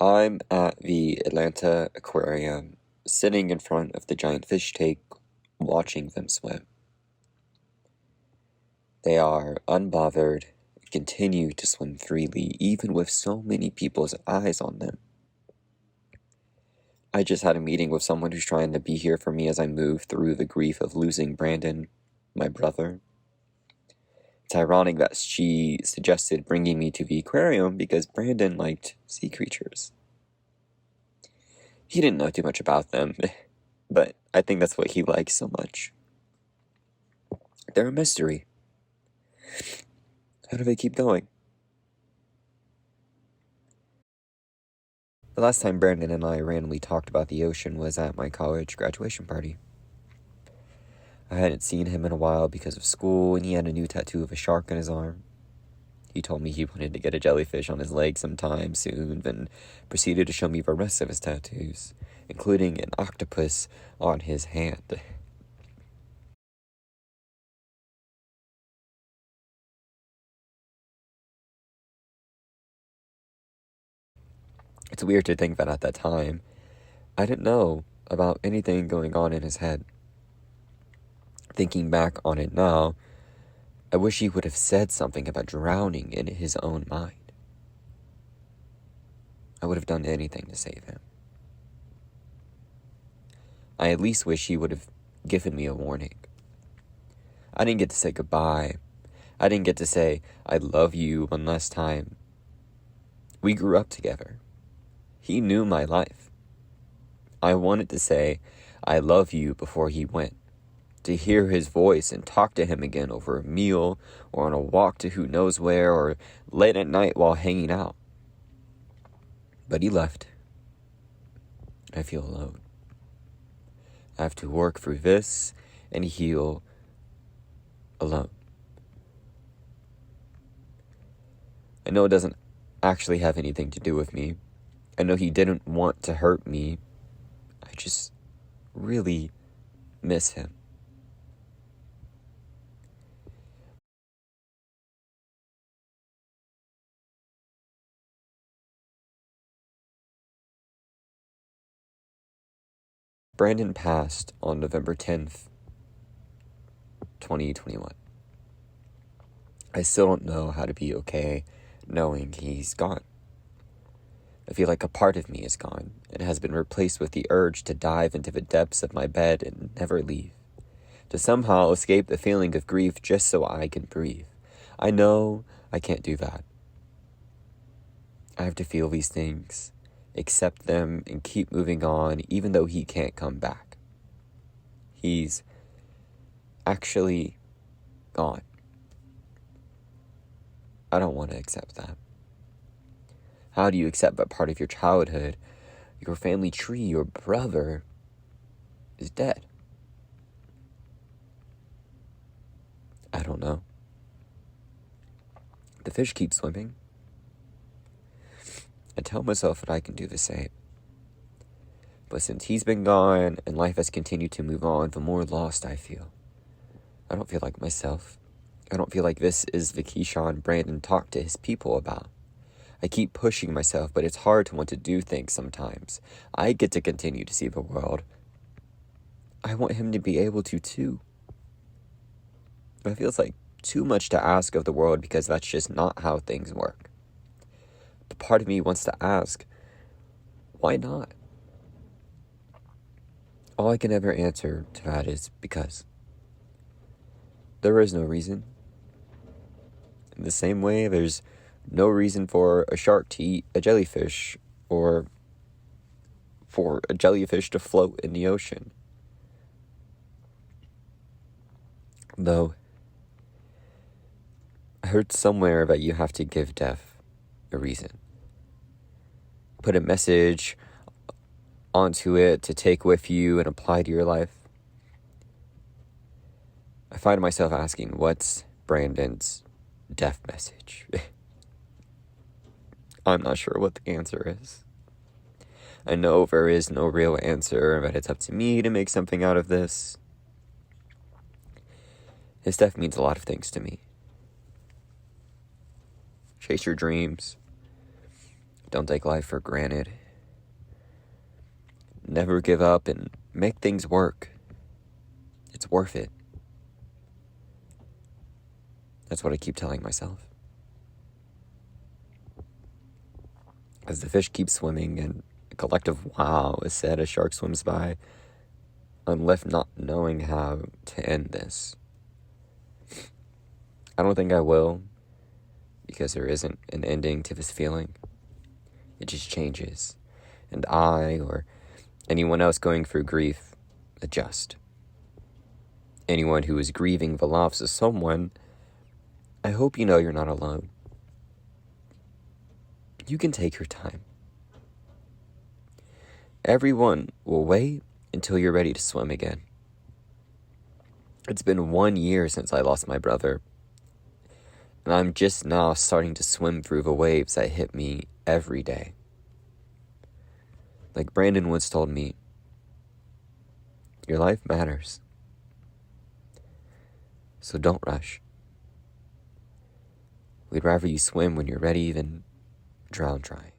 I'm at the Atlanta Aquarium, sitting in front of the giant fish tank, watching them swim. They are unbothered, continue to swim freely, even with so many people's eyes on them. I just had a meeting with someone who's trying to be here for me as I move through the grief of losing Brandon, my brother. It's ironic that she suggested bringing me to the aquarium because Brandon liked sea creatures. He didn't know too much about them, but I think that's what he likes so much. They're a mystery. How do they keep going? The last time Brandon and I randomly talked about the ocean was at my college graduation party. I hadn't seen him in a while because of school, and he had a new tattoo of a shark on his arm. He told me he wanted to get a jellyfish on his leg sometime soon, then proceeded to show me the rest of his tattoos, including an octopus on his hand. It's weird to think that at that time, I didn't know about anything going on in his head. Thinking back on it now, I wish he would have said something about drowning in his own mind. I would have done anything to save him. I at least wish he would have given me a warning. I didn't get to say goodbye. I didn't get to say, I love you one last time. We grew up together. He knew my life. I wanted to say, I love you before he went. To hear his voice and talk to him again over a meal or on a walk to who knows where or late at night while hanging out. But he left. I feel alone. I have to work through this and heal alone. I know it doesn't actually have anything to do with me. I know he didn't want to hurt me. I just really miss him. Brandon passed on November 10th, 2021. I still don't know how to be okay knowing he's gone. I feel like a part of me is gone and has been replaced with the urge to dive into the depths of my bed and never leave. To somehow escape the feeling of grief just so I can breathe. I know I can't do that. I have to feel these things, accept them, and keep moving on even though he can't come back. He's actually gone. I don't want to accept that. How do you accept that part of your childhood, your family tree, your brother, is dead? I don't know. The fish keep swimming. I tell myself that I can do the same. But since he's been gone and life has continued to move on, the more lost I feel. I don't feel like myself. I don't feel like this is the Keyshawn Brandon talked to his people about. I keep pushing myself, but it's hard to want to do things sometimes. I get to continue to see the world. I want him to be able to too. It feels like too much to ask of the world because that's just not how things work. But part of me wants to ask, why not? All I can ever answer to that is because. There is no reason. In the same way, there's no reason for a shark to eat a jellyfish or for a jellyfish to float in the ocean. Though, I heard somewhere that you have to give death a reason. Put a message onto it to take with you and apply to your life. I find myself asking, what's Brandon's death message? I'm not sure what the answer is. I know there is no real answer, but it's up to me to make something out of this. His death means a lot of things to me. Chase your dreams. Don't take life for granted. Never give up and make things work. It's worth it. That's what I keep telling myself. As the fish keep swimming and a collective wow is said as shark swims by, I'm left not knowing how to end this. I don't think I will, because there isn't an ending to this feeling. It just changes. And I, or anyone else going through grief, adjust. Anyone who is grieving the loss of someone, I hope you know you're not alone. You can take your time. Everyone will wait until you're ready to swim again. It's been 1 year since I lost my brother, and I'm just now starting to swim through the waves that hit me every day. Like Brandon once told me, your life matters. So don't rush. We'd rather you swim when you're ready than drown trying.